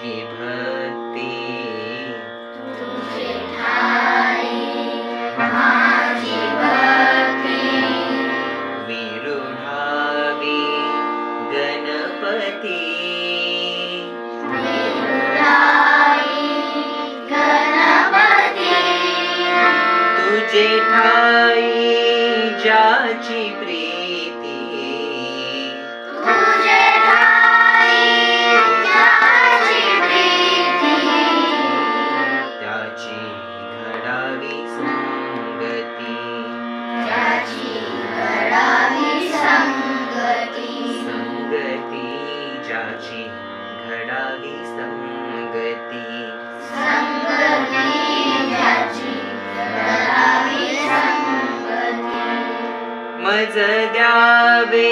भक्ती तुझे ठाई माझी भक्ती विरुढावी गणपती तुझे ठाई ज्याची प्रीती तुझे ठाई ज्याची प्रीती त्याची घडावी संगती त्याची घडावी संगती संगती ज्याची घडावी संगती संगती ज्याची घडावी संगती मज द्यावे